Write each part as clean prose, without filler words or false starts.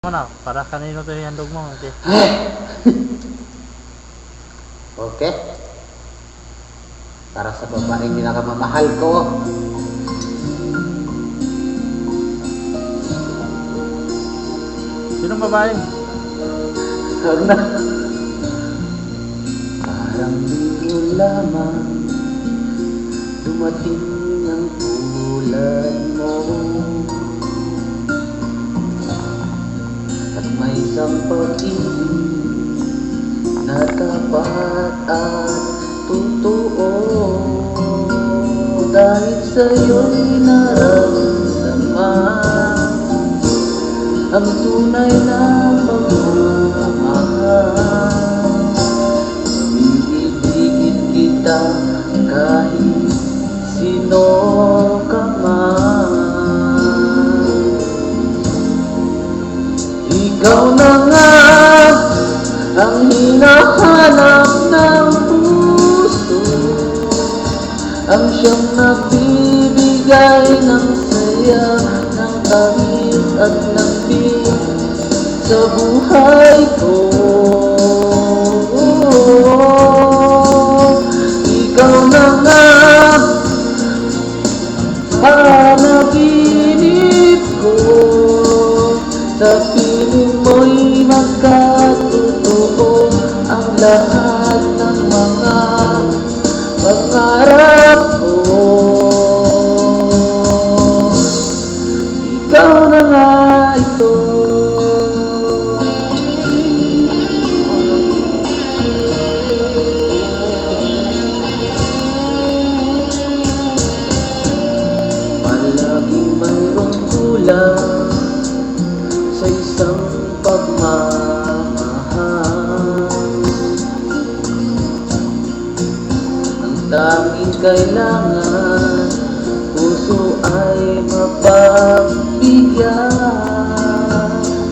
Na, para kanino to yung handog mo? Okay. Okay. Para sa babaeng pinakamamahal ko. Sinong babae? Huwag na. Parang biro lamang dumating ang ulan mo. At may isang pag-ibig na tapat at totoo. Dahil sa'yo'y naramdaman ang tunay na pagmamahal. Iibigin kita kahit sino ka man. Ikaw na nga ang hinahanap ng puso, ang siyang nagbibigay ng saya, ng tamis at lambing sa buhay ko. Ikaw na nga panaginip ko, sa piling mo'y magkatotoo ang lahat ng mga pangarap ko. Ikaw na nga ito. Palaging mayroong kulang sa isang pagmamahal. Ang tanging kailangan, puso ay mapagbigyan.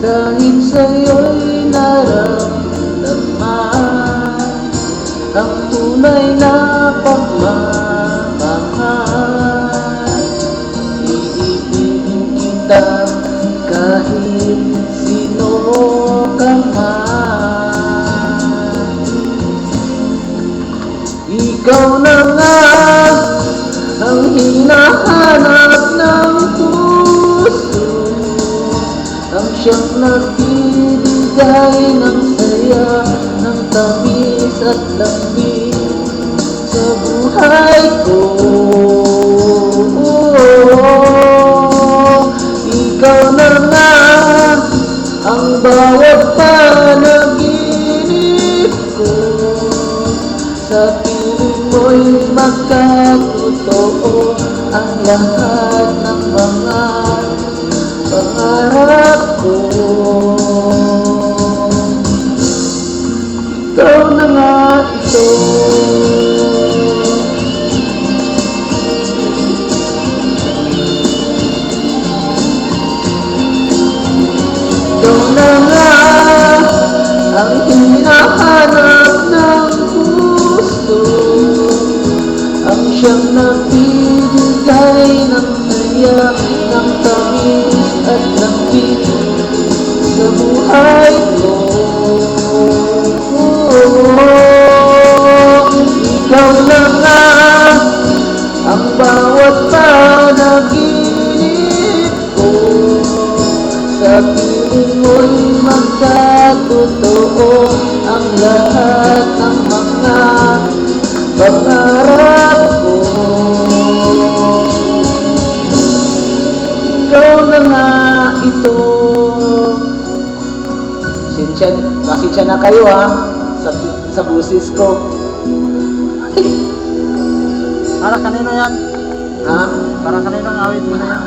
Dahil sa'yo'y naramdaman ang tunay na pagmamahal. Iibigin kita kahit sino ka man. Ikaw na nga ang hinahanap ng puso, ang siyang nagbibigay ng saya, ng tamis at lambing sa buhay ko. Ikaw na nga ang bawat panaginip ko, sa piling mo'y magkatotoo ang lahat ng mga pangarap ko. Ikaw na nga ito. Ikaw na nga ang hinahanap ng puso, ang siyang nagbibigay ng saya, ng tamis at lambing sa buhay ko. Ikaw na nga ang bawat panaginip ko, sa piling mo'y magkatotoo ang lahat ng mga pangarap ko. Ikaw na nga ito. Pasensya na kayo ha, sa busis ko. Para kanino yan? Ha? Para kanino ang awit mo na yan?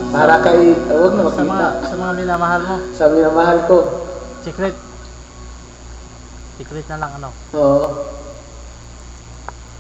Para kay, huwag na Sa makita. mga minamahal mo. Sa minamahal ko. Secret. Secret na lang ano. Oo.